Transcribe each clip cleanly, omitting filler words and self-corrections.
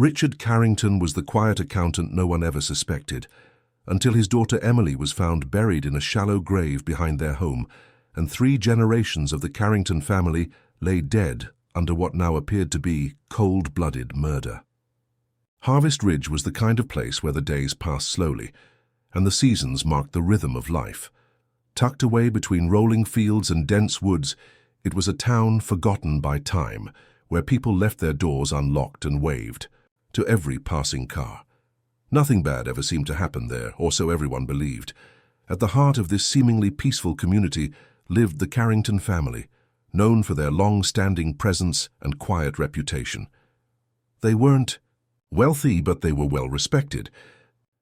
Richard Carrington was the quiet accountant no one ever suspected, until his daughter Emily was found buried in a shallow grave behind their home, and 3 generations of the Carrington family lay dead under what now appeared to be cold-blooded murder. Harvest Ridge was the kind of place where the days passed slowly, and the seasons marked the rhythm of life. Tucked away between rolling fields and dense woods, it was a town forgotten by time, where people left their doors unlocked and waved to every passing car. Nothing bad ever seemed to happen there, or so everyone believed. At the heart of this seemingly peaceful community lived the Carrington family, known for their long-standing presence and quiet reputation. They weren't wealthy, but they were well respected.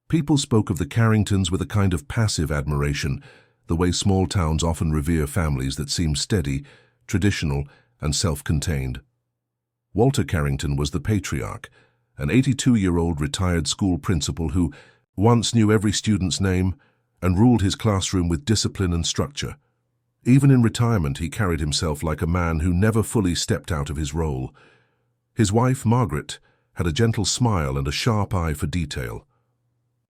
People spoke of the Carringtons with a kind of passive admiration, the way small towns often revere families that seem steady, traditional, and self-contained. Walter Carrington was the patriarch, an 82-year-old retired school principal who once knew every student's name and ruled his classroom with discipline and structure. Even in retirement, he carried himself like a man who never fully stepped out of his role. His wife, Margaret, had a gentle smile and a sharp eye for detail.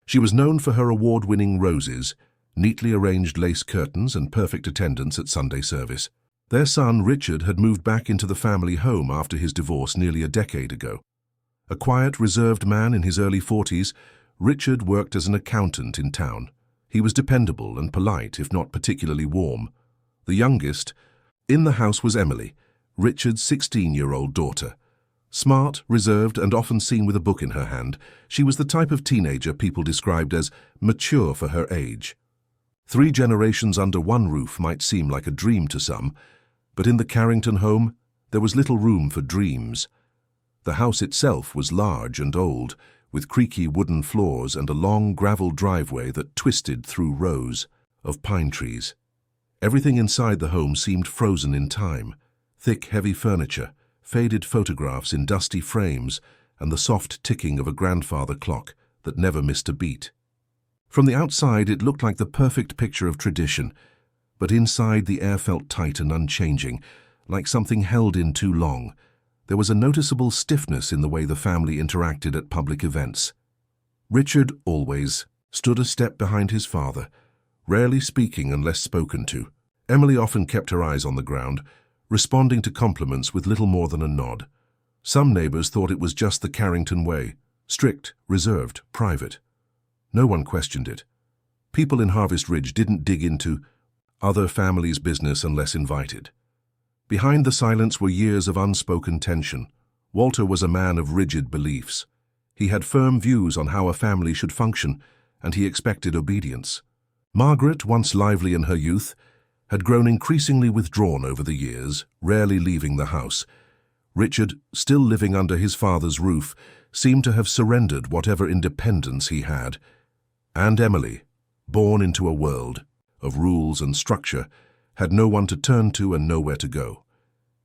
She was known for her award-winning roses, neatly arranged lace curtains, and perfect attendance at Sunday service. Their son, Richard, had moved back into the family home after his divorce nearly a decade ago. A quiet, reserved man in his early 40s, Richard worked as an accountant in town. He was dependable and polite, if not particularly warm. The youngest in the house was Emily, Richard's 16-year-old daughter. Smart, reserved, and often seen with a book in her hand, she was the type of teenager people described as mature for her age. 3 generations under one roof might seem like a dream to some, but in the Carrington home, there was little room for dreams. The house itself was large and old, with creaky wooden floors and a long gravel driveway that twisted through rows of pine trees. Everything inside the home seemed frozen in time: thick, heavy furniture, faded photographs in dusty frames, and the soft ticking of a grandfather clock that never missed a beat. From the outside, it looked like the perfect picture of tradition, but inside the air felt tight and unchanging, like something held in too long. There was a noticeable stiffness in the way the family interacted at public events. Richard always stood a step behind his father, rarely speaking unless spoken to. Emily often kept her eyes on the ground, responding to compliments with little more than a nod. Some neighbors thought it was just the Carrington way: strict, reserved, private. No one questioned it. People in Harvest Ridge didn't dig into other families' business unless invited. Behind the silence were years of unspoken tension. Walter was a man of rigid beliefs. He had firm views on how a family should function, and he expected obedience. Margaret, once lively in her youth, had grown increasingly withdrawn over the years, rarely leaving the house. Richard, still living under his father's roof, seemed to have surrendered whatever independence he had. And Emily, born into a world of rules and structure, had no one to turn to and nowhere to go.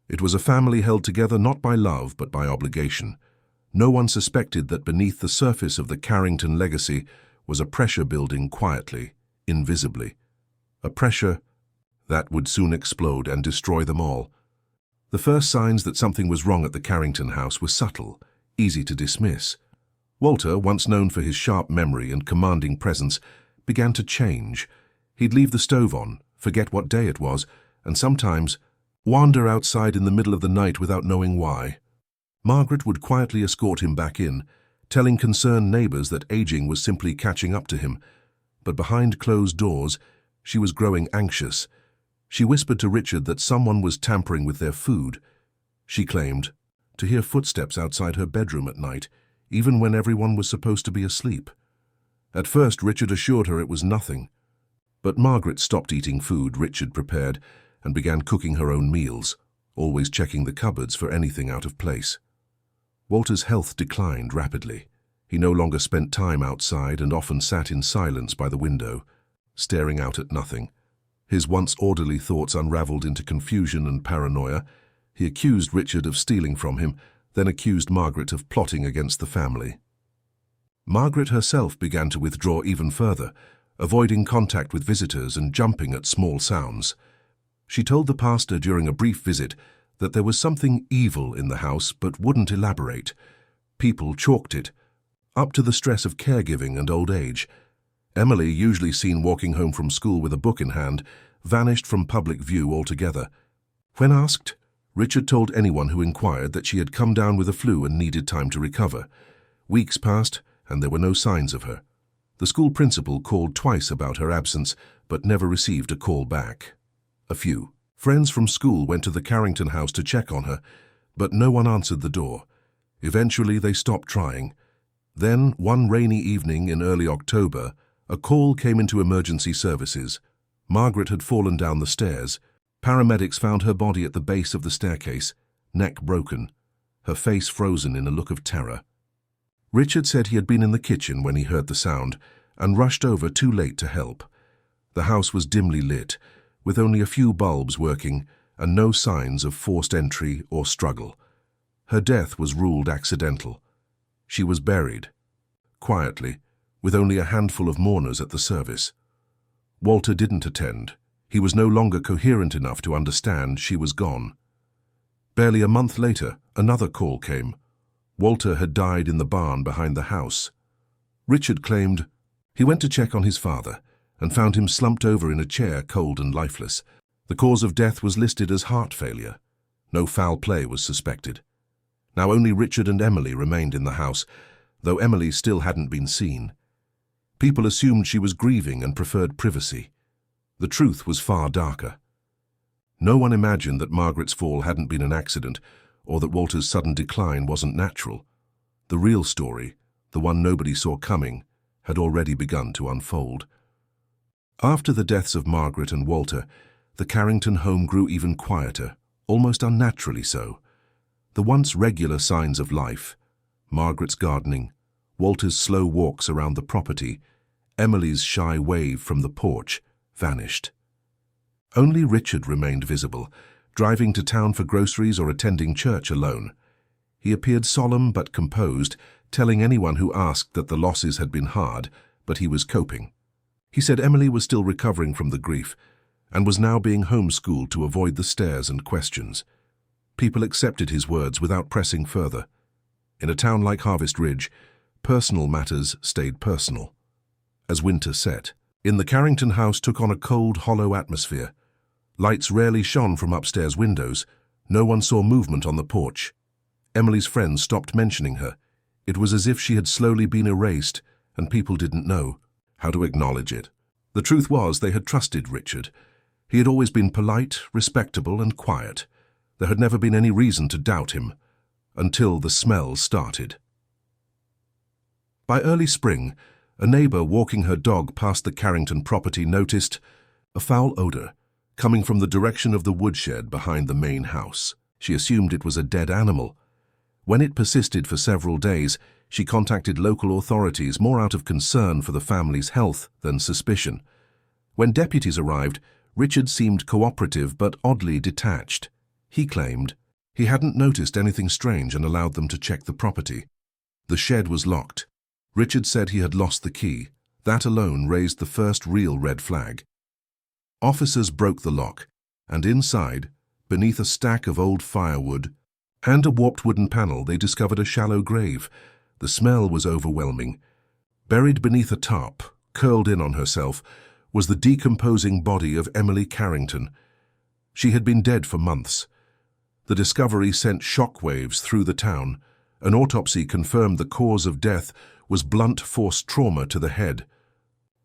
It was a family held together not by love but by obligation. No one suspected that beneath the surface of the Carrington legacy was a pressure building quietly, invisibly. A pressure that would soon explode and destroy them all. The first signs that something was wrong at the Carrington house were subtle, easy to dismiss. Walter, once known for his sharp memory and commanding presence, began to change. He'd leave the stove on, forget what day it was, and sometimes wander outside in the middle of the night without knowing why. Margaret would quietly escort him back in, telling concerned neighbors that aging was simply catching up to him. But behind closed doors, she was growing anxious. She whispered to Richard that someone was tampering with their food. She claimed to hear footsteps outside her bedroom at night, even when everyone was supposed to be asleep. At first, Richard assured her it was nothing. But Margaret stopped eating food Richard prepared and began cooking her own meals, always checking the cupboards for anything out of place. Walter's health declined rapidly. He no longer spent time outside and often sat in silence by the window, staring out at nothing. His once orderly thoughts unraveled into confusion and paranoia. He accused Richard of stealing from him, then accused Margaret of plotting against the family. Margaret herself began to withdraw even further, avoiding contact with visitors and jumping at small sounds. She told the pastor during a brief visit that there was something evil in the house but wouldn't elaborate. People chalked it up to the stress of caregiving and old age. Emily, usually seen walking home from school with a book in hand, vanished from public view altogether. When asked, Richard told anyone who inquired that she had come down with a flu and needed time to recover. Weeks passed, and there were no signs of her. The school principal called twice about her absence, but never received a call back. A few friends from school went to the Carrington house to check on her, but no one answered the door. Eventually, they stopped trying. Then, one rainy evening in early October, a call came into emergency services. Margaret had fallen down the stairs. Paramedics found her body at the base of the staircase, neck broken, her face frozen in a look of terror. Richard said he had been in the kitchen when he heard the sound and rushed over too late to help. The house was dimly lit, with only a few bulbs working and no signs of forced entry or struggle. Her death was ruled accidental. She was buried, quietly, with only a handful of mourners at the service. Walter didn't attend. He was no longer coherent enough to understand she was gone. Barely a month later, another call came. Walter had died in the barn behind the house. Richard claimed he went to check on his father and found him slumped over in a chair, cold and lifeless. The cause of death was listed as heart failure. No foul play was suspected. Now only Richard and Emily remained in the house, though Emily still hadn't been seen. People assumed she was grieving and preferred privacy. The truth was far darker. No one imagined that Margaret's fall hadn't been an accident, or that Walter's sudden decline wasn't natural. The real story, the one nobody saw coming, had already begun to unfold. After the deaths of Margaret and Walter, the Carrington home grew even quieter, almost unnaturally so. The once regular signs of life, Margaret's gardening, Walter's slow walks around the property, Emily's shy wave from the porch, vanished. Only Richard remained visible, driving to town for groceries or attending church alone. He appeared solemn but composed, telling anyone who asked that the losses had been hard, but he was coping. He said Emily was still recovering from the grief and was now being homeschooled to avoid the stares and questions. People accepted his words without pressing further. In a town like Harvest Ridge, personal matters stayed personal. As winter set, the Carrington house took on a cold, hollow atmosphere. Lights rarely shone from upstairs windows. No one saw movement on the porch. Emily's friends stopped mentioning her. It was as if she had slowly been erased, and people didn't know how to acknowledge it. The truth was they had trusted Richard. He had always been polite, respectable, and quiet. There had never been any reason to doubt him, until the smell started. By early spring, a neighbor walking her dog past the Carrington property noticed a foul odor coming from the direction of the woodshed behind the main house. She assumed it was a dead animal. When it persisted for several days, she contacted local authorities more out of concern for the family's health than suspicion. When deputies arrived, Richard seemed cooperative but oddly detached. He claimed he hadn't noticed anything strange and allowed them to check the property. The shed was locked. Richard said he had lost the key. That alone raised the first real red flag. Officers broke the lock, and inside, beneath a stack of old firewood and a warped wooden panel, they discovered a shallow grave. The smell was overwhelming. Buried beneath a tarp, curled in on herself, was the decomposing body of Emily Carrington. She had been dead for months. The discovery sent shockwaves through the town. An autopsy confirmed the cause of death was blunt force trauma to the head.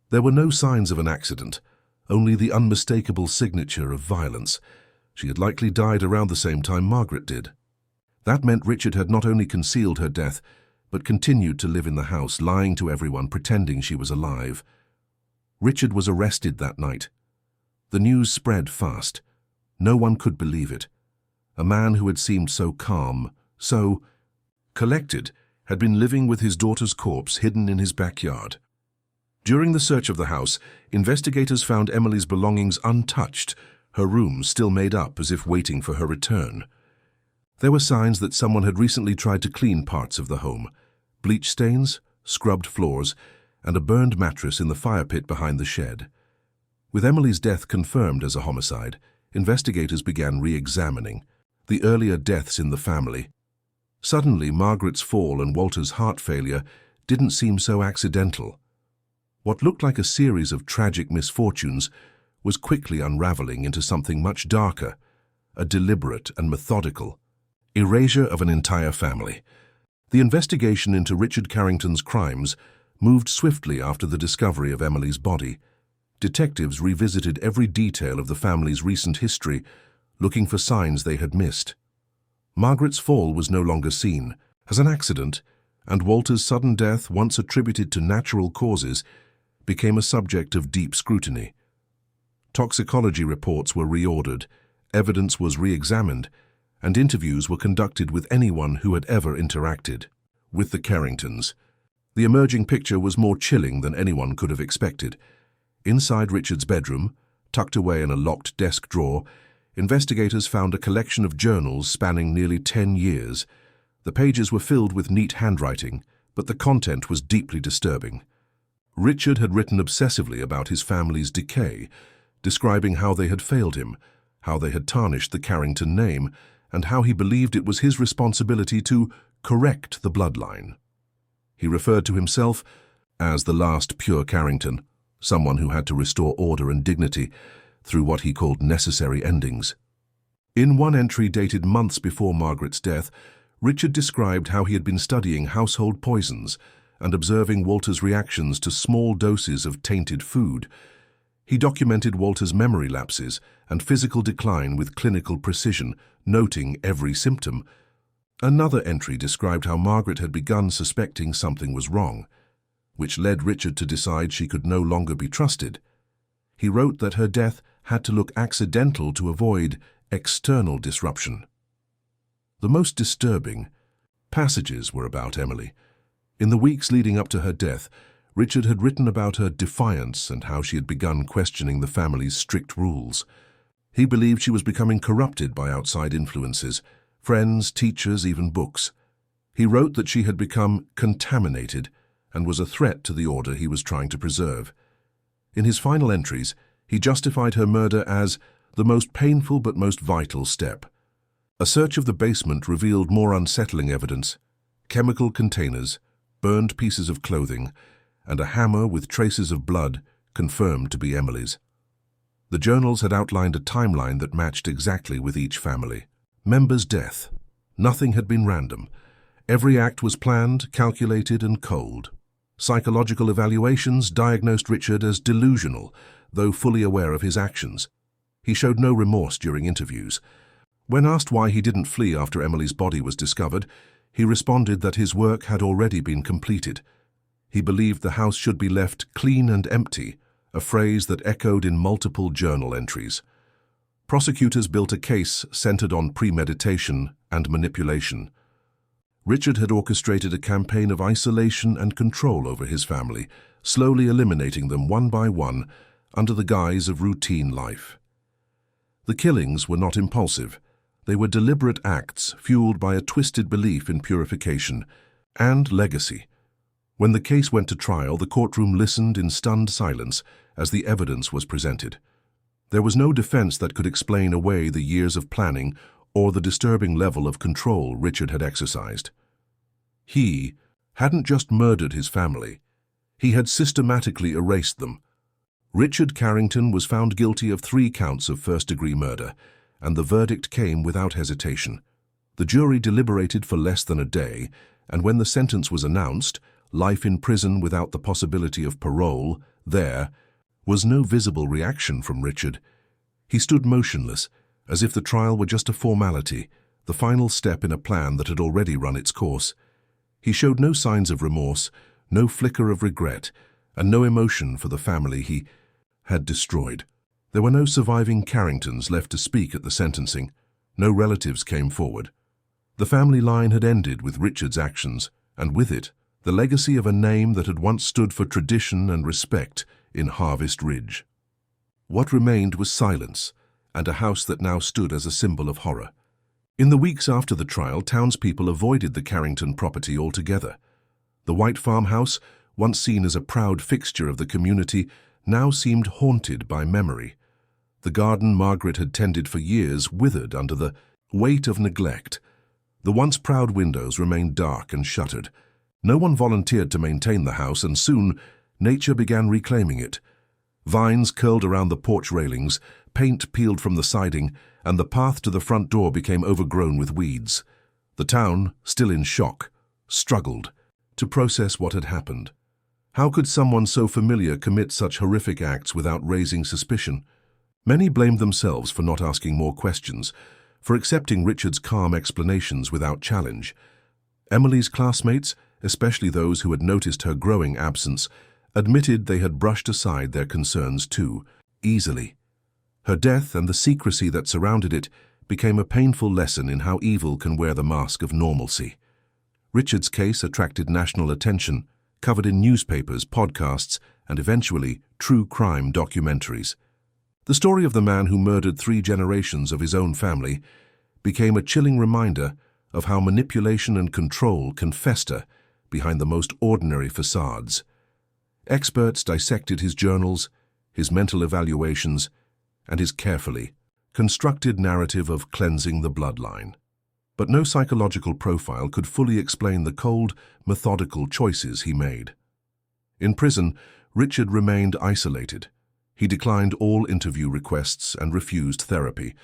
There were no signs of an accident, only the unmistakable signature of violence. She had likely died around the same time Margaret did. That meant Richard had not only concealed her death, but continued to live in the house, lying to everyone, pretending she was alive. Richard was arrested that night. The news spread fast. No one could believe it. A man who had seemed so calm, so collected, had been living with his daughter's corpse hidden in his backyard. During the search of the house, investigators found Emily's belongings untouched, her room still made up as if waiting for her return. There were signs that someone had recently tried to clean parts of the home: bleach stains, scrubbed floors, and a burned mattress in the fire pit behind the shed. With Emily's death confirmed as a homicide, investigators began re-examining the earlier deaths in the family. Suddenly, Margaret's fall and Walter's heart failure didn't seem so accidental. What looked like a series of tragic misfortunes was quickly unraveling into something much darker, a deliberate and methodical erasure of an entire family. The investigation into Richard Carrington's crimes moved swiftly after the discovery of Emily's body. Detectives revisited every detail of the family's recent history, looking for signs they had missed. Margaret's fall was no longer seen as an accident, and Walter's sudden death, once attributed to natural causes, became a subject of deep scrutiny. Toxicology reports were reordered, evidence was re-examined, and interviews were conducted with anyone who had ever interacted with the Carringtons. The emerging picture was more chilling than anyone could have expected. Inside Richard's bedroom, tucked away in a locked desk drawer, investigators found a collection of journals spanning nearly 10 years. The pages were filled with neat handwriting, but the content was deeply disturbing. Richard had written obsessively about his family's decay, describing how they had failed him, how they had tarnished the Carrington name, and how he believed it was his responsibility to correct the bloodline. He referred to himself as the last pure Carrington, someone who had to restore order and dignity through what he called necessary endings. In one entry dated months before Margaret's death, Richard described how he had been studying household poisons and observing Walter's reactions to small doses of tainted food. He documented Walter's memory lapses and physical decline with clinical precision, noting every symptom. Another entry described how Margaret had begun suspecting something was wrong, which led Richard to decide she could no longer be trusted. He wrote that her death had to look accidental to avoid external disruption. The most disturbing passages were about Emily. In the weeks leading up to her death, Richard had written about her defiance and how she had begun questioning the family's strict rules. He believed she was becoming corrupted by outside influences, friends, teachers, even books. He wrote that she had become contaminated and was a threat to the order he was trying to preserve. In his final entries, he justified her murder as the most painful but most vital step. A search of the basement revealed more unsettling evidence: chemical containers, burned pieces of clothing, and a hammer with traces of blood confirmed to be Emily's. The journals had outlined a timeline that matched exactly with each family member's death. Nothing had been random. Every act was planned, calculated, and cold. Psychological evaluations diagnosed Richard as delusional, though fully aware of his actions. He showed no remorse during interviews. When asked why he didn't flee after Emily's body was discovered, he responded that his work had already been completed. He believed the house should be left clean and empty, a phrase that echoed in multiple journal entries. Prosecutors built a case centered on premeditation and manipulation. Richard had orchestrated a campaign of isolation and control over his family, slowly eliminating them one by one under the guise of routine life. The killings were not impulsive. They were deliberate acts fueled by a twisted belief in purification and legacy. When the case went to trial, the courtroom listened in stunned silence as the evidence was presented. There was no defense that could explain away the years of planning or the disturbing level of control Richard had exercised. He hadn't just murdered his family. He had systematically erased them. Richard Carrington was found guilty of 3 counts of first-degree murder, and the verdict came without hesitation. The jury deliberated for less than a day, and when the sentence was announced, life in prison without the possibility of parole, there was no visible reaction from Richard. He stood motionless, as if the trial were just a formality, the final step in a plan that had already run its course. He showed no signs of remorse, no flicker of regret, and no emotion for the family he had destroyed. There were no surviving Carringtons left to speak at the sentencing. No relatives came forward. The family line had ended with Richard's actions, and with it, the legacy of a name that had once stood for tradition and respect in Harvest Ridge. What remained was silence, and a house that now stood as a symbol of horror. In the weeks after the trial, townspeople avoided the Carrington property altogether. The white farmhouse, once seen as a proud fixture of the community, now seemed haunted by memory. The garden Margaret had tended for years withered under the weight of neglect. The once proud windows remained dark and shuttered. No one volunteered to maintain the house, and soon nature began reclaiming it. Vines curled around the porch railings, paint peeled from the siding, and the path to the front door became overgrown with weeds. The town, still in shock, struggled to process what had happened. How could someone so familiar commit such horrific acts without raising suspicion? Many blamed themselves for not asking more questions, for accepting Richard's calm explanations without challenge. Emily's classmates, especially those who had noticed her growing absence, admitted they had brushed aside their concerns too easily. Her death and the secrecy that surrounded it became a painful lesson in how evil can wear the mask of normalcy. Richard's case attracted national attention, covered in newspapers, podcasts, and eventually true crime documentaries. The story of the man who murdered 3 generations of his own family became a chilling reminder of how manipulation and control can fester behind the most ordinary facades. Experts dissected his journals, his mental evaluations, and his carefully constructed narrative of cleansing the bloodline. But no psychological profile could fully explain the cold, methodical choices he made. In prison, Richard remained isolated. He declined all interview requests and refused therapy.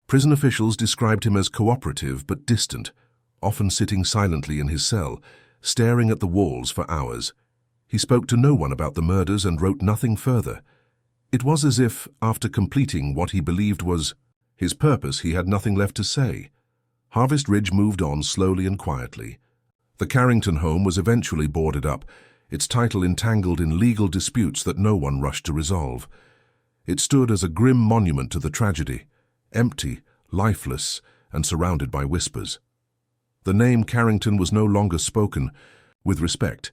Prison officials described him as cooperative but distant, often sitting silently in his cell, staring at the walls for hours. He spoke to no one about the murders and wrote nothing further. It was as if, after completing what he believed was his purpose, he had nothing left to say. Harvest Ridge moved on slowly and quietly. The Carrington home was eventually boarded up, its title entangled in legal disputes that no one rushed to resolve. It stood as a grim monument to the tragedy, empty, lifeless, and surrounded by whispers. The name Carrington was no longer spoken with respect.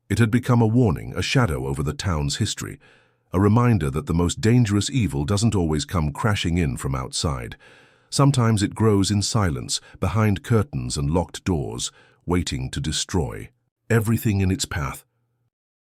It had become a warning, a shadow over the town's history, a reminder that the most dangerous evil doesn't always come crashing in from outside. Sometimes it grows in silence, behind curtains and locked doors, waiting to destroy everything in its path.